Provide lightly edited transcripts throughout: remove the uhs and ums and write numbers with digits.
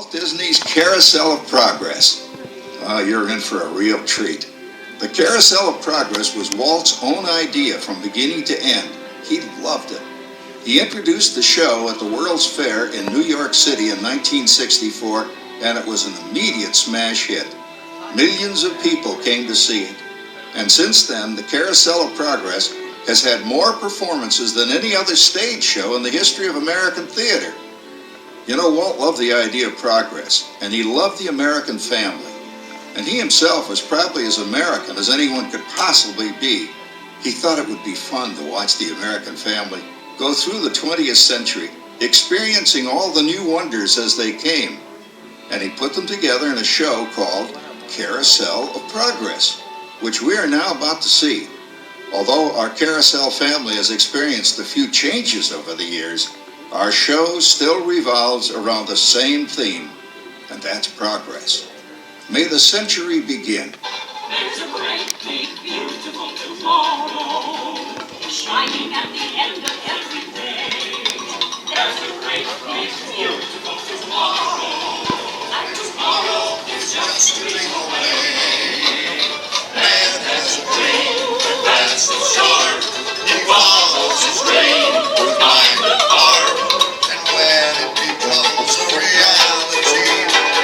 Walt Disney's Carousel of Progress. You're in for a real treat. The Carousel of Progress was Walt's own idea from beginning to end. He loved it. He introduced the show at the World's Fair in New York City in 1964, and it was an immediate smash hit. Millions of people came to see it. And since then, the Carousel of Progress has had more performances than any other stage show in the history of American theater. You know, Walt loved the idea of progress, and he loved the American family. And he himself was probably as American as anyone could possibly be. He thought it would be fun to watch the American family go through the 20th century, experiencing all the new wonders as they came. And he put them together in a show called Carousel of Progress, which we are now about to see. Although our Carousel family has experienced a few changes over the years, our show still revolves around the same theme, and that's progress. May the century begin. There's a great, big, beautiful tomorrow, shining at the end of every day. There's a great, big, beautiful tomorrow, and tomorrow is just a dream away. Man has a dream, and that's for sure. He follows his dream with mind and heart. And when it becomes a reality,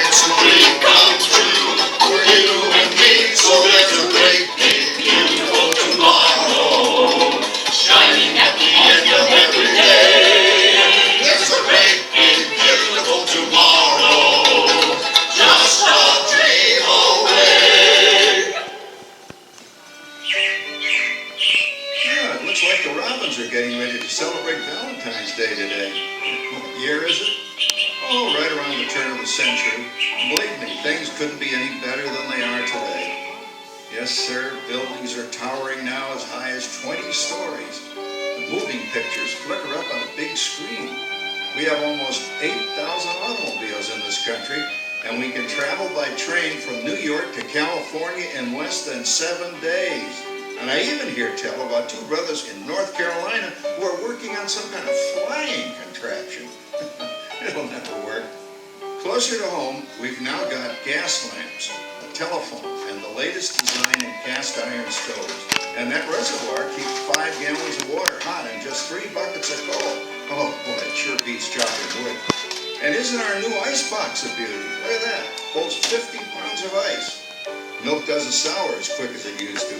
it's a dream come true for you and me. So there's a great, big, beautiful tomorrow, shining at the end of every day. There's a great, big, beautiful tomorrow, just a dream away. Yeah, it looks like the Robins are getting ready to celebrate Valentine's Day today. What year is it? Oh, right around the turn of the century. Believe me, things couldn't be any better than they are today. Yes, sir, buildings are towering now as high as 20 stories. The moving pictures flicker up on a big screen. We have almost 8,000 automobiles in this country, and we can travel by train from New York to California in less than 7 days. And I even hear tell about two brothers in North Carolina who are working on some kind of flying contraption. It'll never work. Closer to home, we've now got gas lamps, a telephone, and the latest design in cast iron stoves. And that reservoir keeps 5 gallons of water hot in just 3 buckets of coal. Oh boy, it sure beats chopping wood. And isn't our new ice box a beauty? Look at that, holds 50 pounds of ice. Milk doesn't sour as quick as it used to.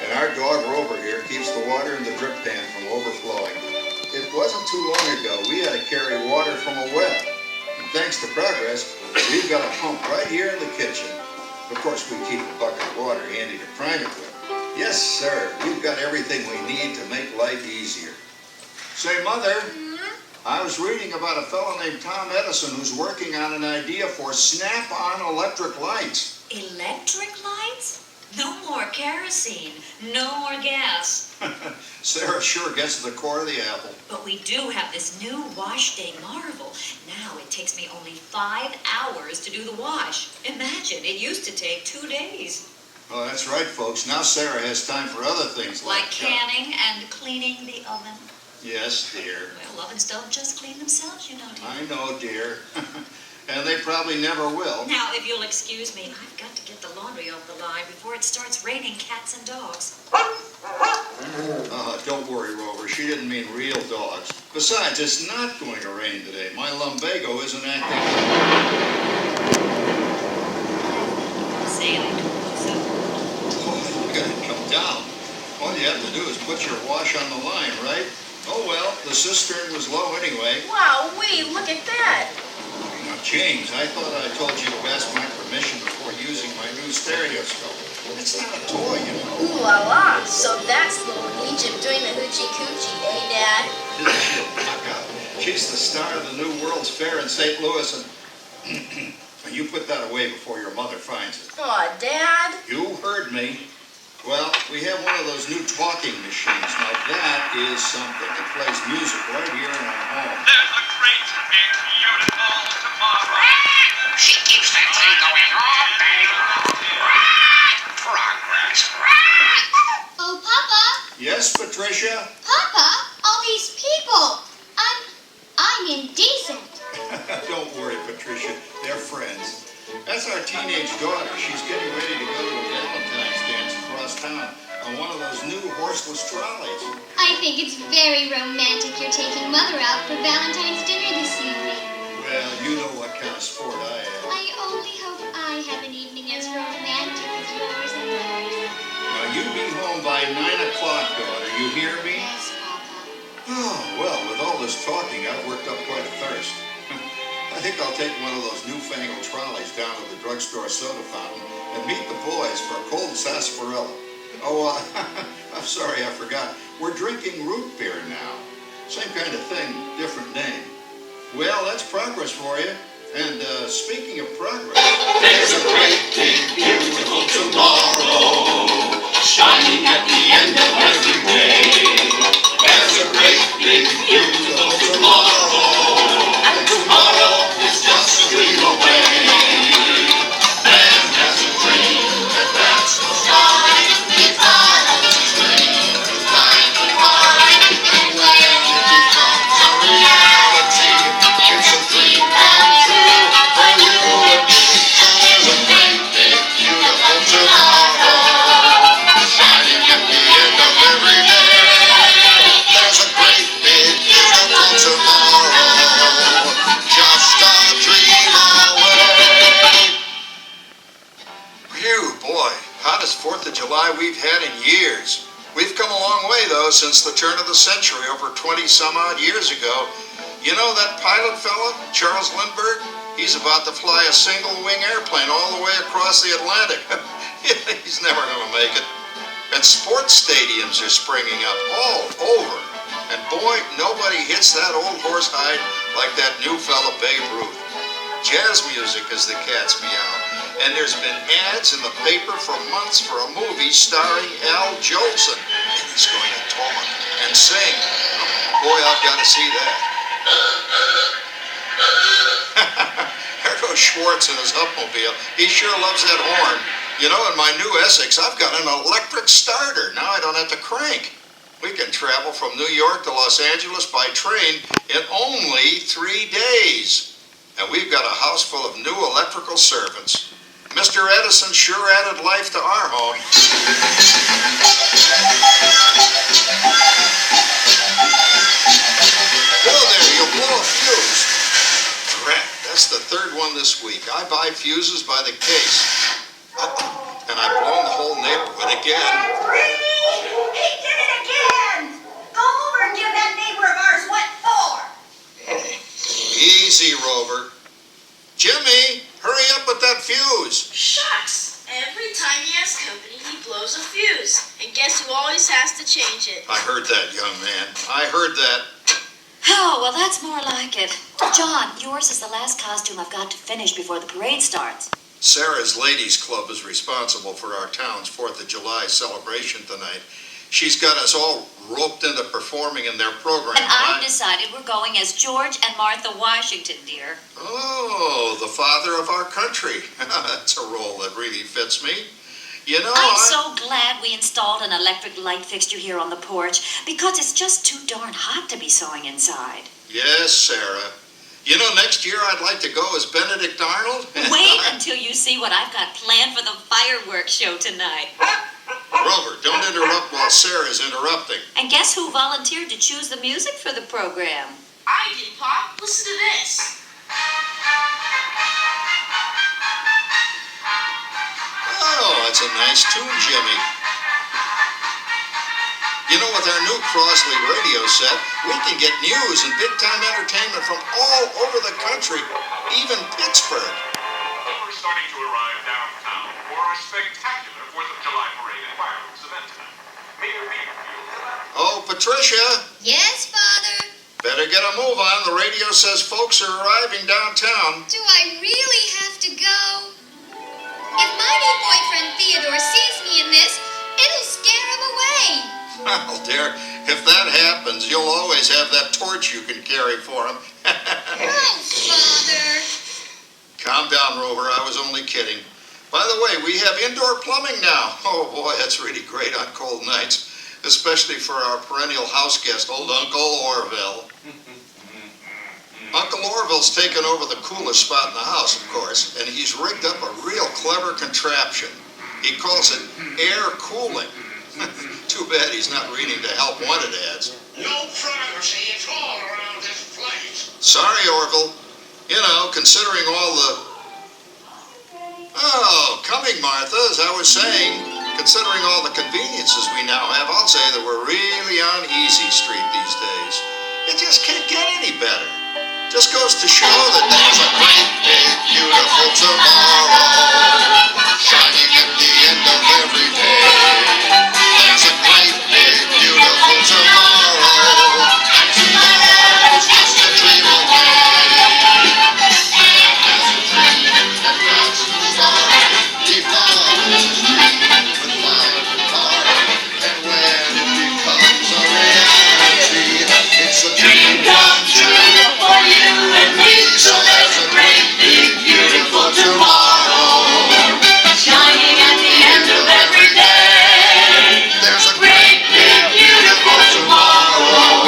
And our dog Rover here keeps the water in the drip pan from overflowing. It wasn't too long ago we had to carry water from a well. And thanks to progress, we've got a pump right here in the kitchen. Of course, we keep a bucket of water handy to prime it with. Yes, sir, we've got everything we need to make life easier. Say, Mother, I was reading about a fellow named Tom Edison who's working on an idea for snap-on electric lights. Electric lights? No more kerosene, no more gas. Sarah sure gets to the core of the apple. But we do have this new wash day marvel. Now it takes me only 5 hours to do the wash. Imagine, it used to take 2 days. Oh, that's right, folks. Now Sarah has time for other things Like canning and cleaning the oven. Yes, dear. Well, ovens don't just clean themselves, you know, dear. I know, dear. And they probably never will. Now, if you'll excuse me, I've got to get the laundry off the line before it starts raining cats and dogs. Don't worry, Rover. She didn't mean real dogs. Besides, it's not going to rain today. My lumbago isn't acting. Say I told you so. Oh, you gotta come down. All you have to do is put your wash on the line, right? Oh well, the cistern was low anyway. Wow-wee, look at that. Now, James, I thought I told you to ask my permission before using my new stereoscope. It's not a toy, you know. Ooh la la. So that's little Egypt doing the hoochie coochie, eh, Dad? Isn't she a knockout? She's the star of the new World's Fair in St. Louis, and you put that away before your mother finds it. Aw, Dad. You heard me. Well, we have one of those new talking machines. Now that is something. It plays music right here in our home. There's a great, big, beautiful tomorrow. She keeps that thing going all day long. Progress. Oh, Papa. Yes, Patricia? Papa, all these people. I'm indecent. Don't worry, Patricia. They're friends. That's our teenage daughter. She's getting ready to go to a Valentine's dance across town on one of those new horseless trolleys. I think it's very romantic you're taking Mother out for Valentine's dinner this evening. Well, you know what kind of sport I am. I only hope I have an evening as romantic as yours and theirs. Now, you be home by 9 o'clock, daughter. You hear me? Yes, Papa. Oh, well, with all this talking, I've worked up quite a thirst. I think I'll take one of those newfangled trolleys down to the drugstore soda fountain and meet the boys for a cold sarsaparilla. Oh, I'm sorry, I forgot. We're drinking root beer now. Same kind of thing, different name. Well, that's progress for you. And speaking of progress, There's a great big beautiful tomorrow shining at the end of every day. There's a great big beautiful tomorrow, and tomorrow is just a dream away. Man has a dream, and that's the start. It's all of his dream, time to find, and when it becomes a reality, it's a dream come true for you and me. There's a great big beautiful tomorrow shining at the end of every day. There's a great big beautiful tomorrow, just a dream away. phew, boy, hottest 4th of July we've had in years. We've come a long way, though, since the turn of the century, over 20-some-odd years ago. You know that pilot fella, Charles Lindbergh? He's about to fly a single-wing airplane all the way across the Atlantic. He's never going to make it. And sports stadiums are springing up all over. And boy, nobody hits that old horsehide like that new fella Babe Ruth. Jazz music is the cat's meow. And there's been ads in the paper for months for a movie starring Al Jolson. And he's going to talk and sing. Boy, I've got to see that. There goes Schwartz in his upmobile. He sure loves that horn. You know, in my new Essex, I've got an electric starter. Now I don't have to crank. We can travel from New York to Los Angeles by train in only 3 days. And we've got a house full of new electrical servants. Mr. Edison sure added life to our home. Whoa there, you'll blow a fuse. Drat, that's the 3rd one this week. I buy fuses by the case. And I've blown the whole neighborhood again. He did it again! Go over and give that neighbor of ours what for? Easy, Rover. Jimmy, hurry up with that fuse. Shucks! Every time he has company, he blows a fuse. And guess who always has to change it? I heard that, young man. I heard that. Oh, well, that's more like it. John, yours is the last costume I've got to finish before the parade starts. Sarah's Ladies Club is responsible for our town's 4th of July celebration tonight. She's got us all roped into performing in their program. And I've decided we're going as George and Martha Washington, dear. Oh, the father of our country. That's a role that really fits me. You know, I'm so glad we installed an electric light fixture here on the porch because it's just too darn hot to be sewing inside. Yes, Sarah. You know, next year I'd like to go as Benedict Arnold. Wait until you see what I've got planned for the fireworks show tonight. Rover, don't interrupt while Sarah's interrupting. And guess who volunteered to choose the music for the program? I did, Pop. Listen to this. Oh, that's a nice tune, Jimmy. You know, with our new Crosley radio set, we can get news and big-time entertainment from all over the country, even Pittsburgh. We're starting to arrive downtown for our spectacular 4th of July parade and fireworks event tonight. Mayor Beaverfield. Oh, Patricia, Yes, Father? better get a move on. The radio says folks are arriving downtown. Do I really have to go? If my new boyfriend Theodore sees me in this, it'll scare him away. Well, dear, if that happens, you'll always have that torch you can carry for him. Oh, Father. Calm down, Rover. I was only kidding. By the way, we have indoor plumbing now. Oh, boy, that's really great on cold nights, especially for our perennial house guest, old Uncle Orville. Uncle Orville's taken over the coolest spot in the house, of course, and he's rigged up a real clever contraption. He calls it air cooling. Too bad he's not reading the help wanted ads. No privacy at all around this place. Sorry, Orville. You know, considering all the... Oh, coming, Martha, as I was saying, considering all the conveniences we now have, I'll say that we're really on easy street these days. It just can't get any better. Just goes to show that there's a great, big, beautiful tomorrow shining at the end of every day. There's a great, big, beautiful tomorrow, and tomorrow's just a dream away. Man has a dream that lasts tomorrow. He follows his dream with life tomorrow, and when it becomes a reality, it's a dream come true for you and me. So there's a great, big, beautiful tomorrow Shining at the end of every day. There's a great, big, beautiful tomorrow,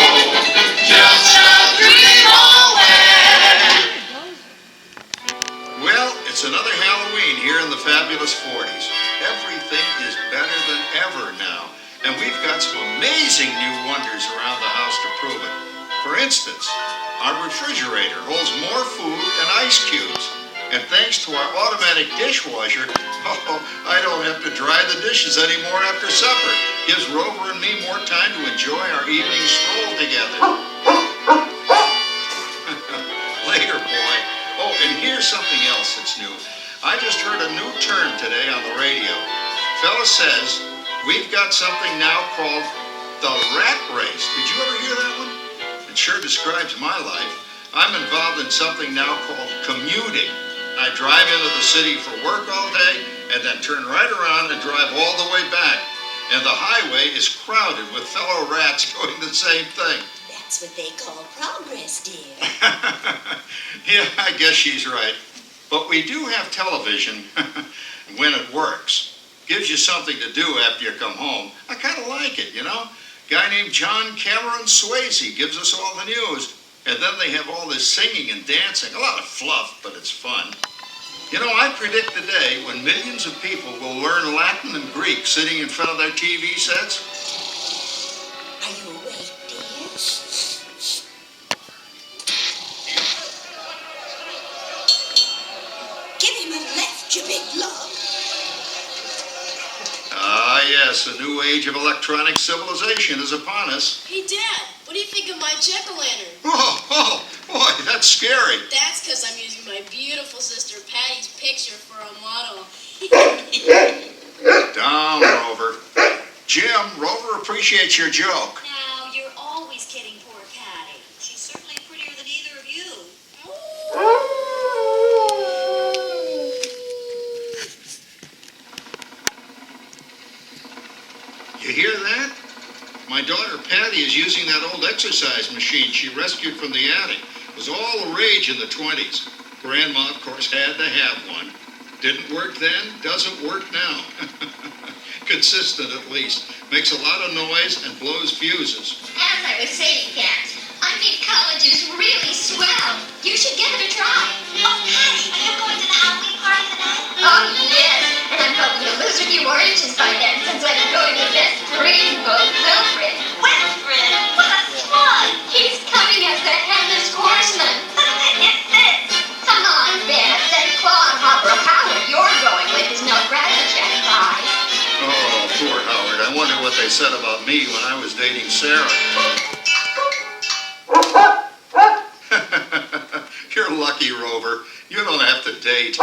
just a dream away. Well, it's another Halloween here in the fabulous 40s. Everything is better than ever now, and we've got some amazing new wonders around the house to prove it. For instance, our refrigerator holds more food and ice cubes. And thanks to our automatic dishwasher, I don't have to dry the dishes anymore after supper. Gives Rover and me more time to enjoy our evening stroll together. Later, boy. Oh, and here's something else that's new. I just heard a new term today on the radio. Fella says we've got something now called the rat race. Did you ever hear that one? It sure describes my life. I'm involved in something now called commuting. I drive into the city for work all day and then turn right around and drive all the way back. And the highway is crowded with fellow rats doing the same thing. That's what they call progress, dear. Yeah, I guess she's right. But we do have television when it works. Gives you something to do after you come home. I kind of like it, you know? Guy named John Cameron Swayze gives us all the news. And then they have all this singing and dancing. A lot of fluff, but it's fun. You know, I predict the day when millions of people will learn Latin and Greek sitting in front of their TV sets. Are you awake, dear? Give him a left, you big love. Ah, yes, a new age of electronic civilization is upon us. Hey, Dad, what do you think of my jack-o'-lantern? Oh, boy, that's scary. That's because I'm using my beautiful sister Patty's picture for a model. Down, Rover. Jim, Rover appreciates your joke. Now, you're always kidding poor Patty. She's certainly prettier than either of you. You hear that? My daughter Patty is using that old exercise machine she rescued from the attic. It was all the rage in the 20s. Grandma, of course, had to have one. Didn't work then, doesn't work now. Consistent, at least. Makes a lot of noise and blows fuses. As I was saying, Kat, I think college is really swell. You should give it a try. Oh, Patty, are you going to the Halloween party tonight? Oh, yes. And I'm hoping to lose a few oranges by then, since I'm going to visit Dreamboat Wilfred. Wilfred? Well, that's fun. He's coming as the headless horseman. It's this. Come on, Beth. That Claude Hopper Howard you're going with is no rabbit check prize. Oh, poor Howard. I wonder what they said about me when I was dating Sarah. You're lucky, Rover. You don't have to date.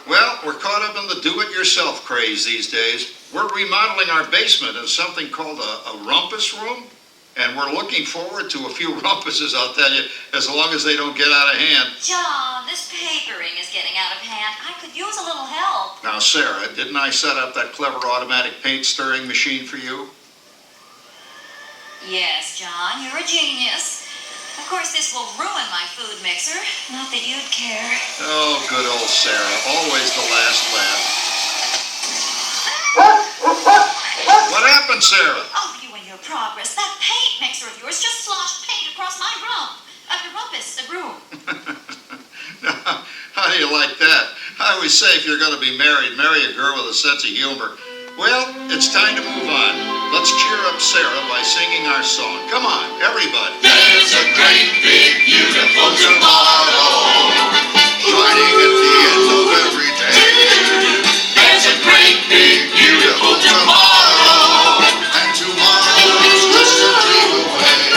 Well, we're caught up in the do-it-yourself craze these days. We're remodeling our basement in something called a rumpus room. And we're looking forward to a few rumpuses, I'll tell you, as long as they don't get out of hand. John, this papering is getting out of hand. I could use a little help. Now, Sarah, didn't I set up that clever automatic paint stirring machine for you? Yes, John, you're a genius. Of course, this will ruin my food mixer. Not that you'd care. Oh, good old Sarah. Always the last laugh. What happened, Sarah? Oh, you and your progress. That paint mixer of yours just sloshed paint across my rump. the rumpus, the groom. How do you like that? I always say if you're going to be married, marry a girl with a sense of humor. Well, it's time to move on. Let's cheer up Sarah by singing our song. Come on, everybody. There's a great big beautiful tomorrow, shining at the end of every day. There's a great big beautiful tomorrow, and tomorrow's just a dream away.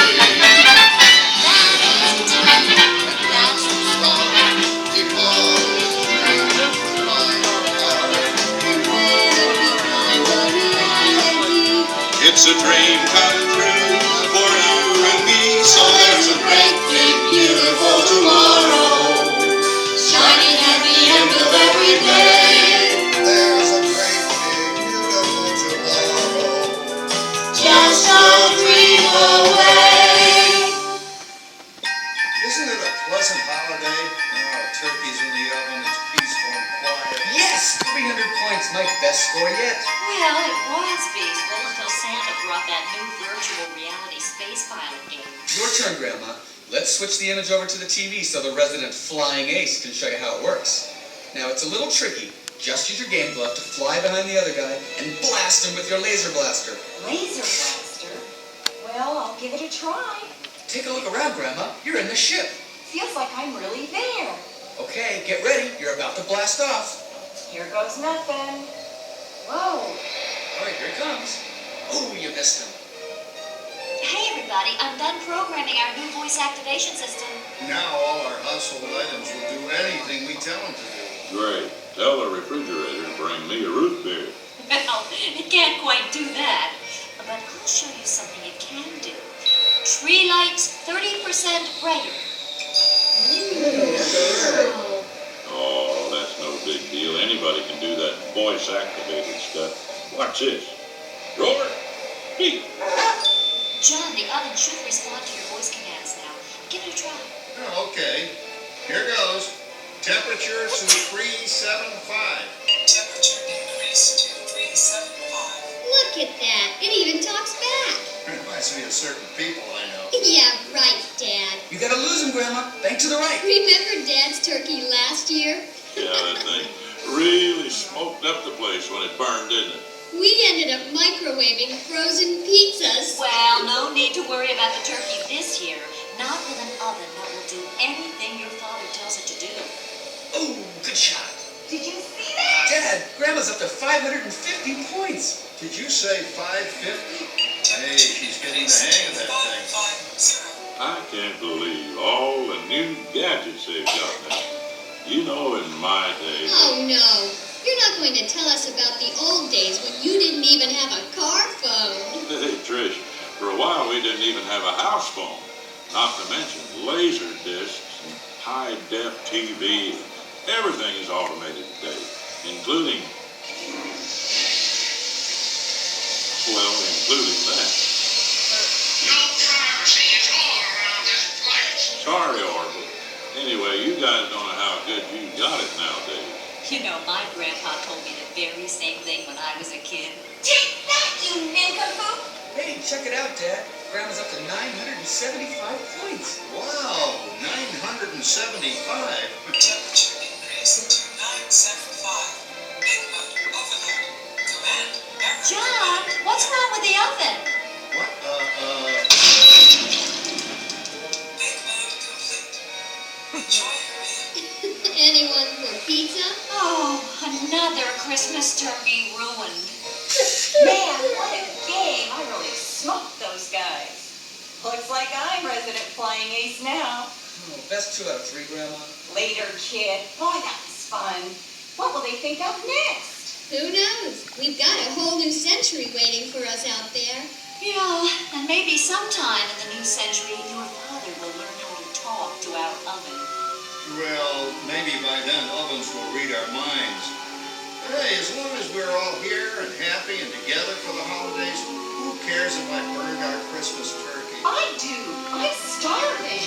That's the start, because dreams find our heart. It's a dream come true for you and me, so there's a great big beautiful tomorrow, shining at the end of every day. There's a great big beautiful tomorrow, just a dream away. Isn't it a pleasant holiday? Oh, turkey's in the oven, it's peaceful and quiet. Yes! 300 points, my best score yet. Well, it was peaceful until Santa brought that new virtual reality space pilot game. Your turn, Grandma. Let's switch the image over to the TV so the resident flying ace can show you how it works. Now, it's a little tricky. Just use your game glove to fly behind the other guy and blast him with your laser blaster. Laser blaster? Well, I'll give it a try. Take a look around, Grandma. You're in the ship. Feels like I'm really there. Okay, get ready. You're about to blast off. Here goes nothing. Whoa. All right, here it comes. Oh, you missed him. Hey, everybody, I'm done programming our new voice activation system. Now all our household items will do anything we tell them to do. Great. Tell the refrigerator to bring me a root beer. Well, it can't quite do that. But I'll show you something it can do. Tree lights 30% brighter. Oh, that's no big deal. Anybody can do that voice-activated stuff. Watch this. Roar! Beep! John, the oven should respond to your voice commands now. Give it a try. Oh, okay, here goes. Temperature to 375. Temperature increase to 375. Look at that. It even talks back. Reminds me of certain people I know. Yeah, right, Dad. You gotta lose him, Grandma. Bank to the right. Remember Dad's turkey last year? Yeah, that thing really smoked up the place when it burned, didn't it? We ended up microwaving frozen pizzas. Well, no need to worry about the turkey this year. Not with an oven that will do anything your father tells it to do. Oh, good shot. Did you see that? Dad, Grandma's up to 550 points. Did you say 550? Hey, she's getting the hang of that thing. 550. I can't believe all the new gadgets they've got now. You know, in my day... Oh, no. You're not going to tell us about the old days when you didn't even have a car phone. Hey, Trish, for a while we didn't even have a house phone. Not to mention laser discs and high-def TV. Everything is automated today, including that. No privacy at all around this place. Sorry, Orville. Anyway, you guys don't know how good you got it nowadays. You know, my grandpa told me the very same thing when I was a kid. Take that, you nincompoop! Hey, check it out, Dad. Grandma's up to 975 points. Wow, 975. Temperature increase to 975. Big Mac overload. Command error. John, what's wrong with the oven? What, Big Mac complete. Enjoy your meal. Anyone for pizza? Oh, another Christmas turkey ruined. Man, what a game! I really smoked those guys. Looks like I'm resident flying ace now. Oh, best 2 out of 3, Grandma. Later, kid. Boy, that was fun. What will they think of next? Who knows? We've got a whole new century waiting for us out there. Yeah, and maybe sometime in the new century, your father will learn how to talk to our oven. well, maybe by then ovens will read our minds. Hey, as long as we're all here and happy and together for the holidays, who cares if I burned our Christmas turkey? I do. I'm starving.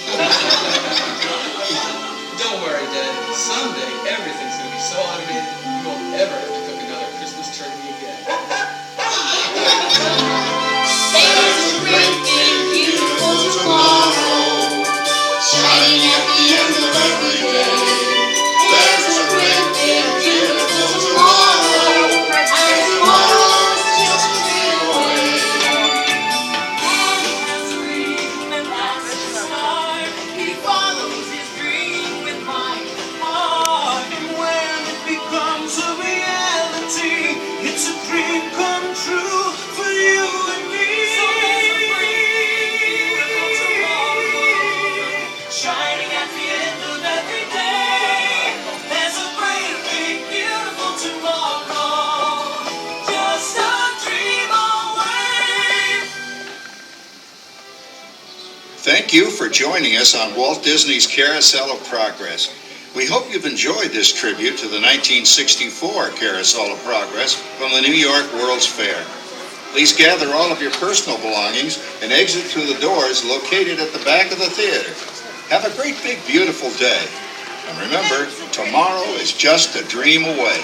Don't worry, Dad. Someday, everything's going to be so automated, you won't ever have to cook another Christmas turkey again. There's a great big beautiful tomorrow. Shine Thank you for joining us on Walt Disney's Carousel of Progress. We hope you've enjoyed this tribute to the 1964 Carousel of Progress from the New York World's Fair. Please gather all of your personal belongings and exit through the doors located at the back of the theater. Have a great, big, beautiful day. And remember, tomorrow is just a dream away.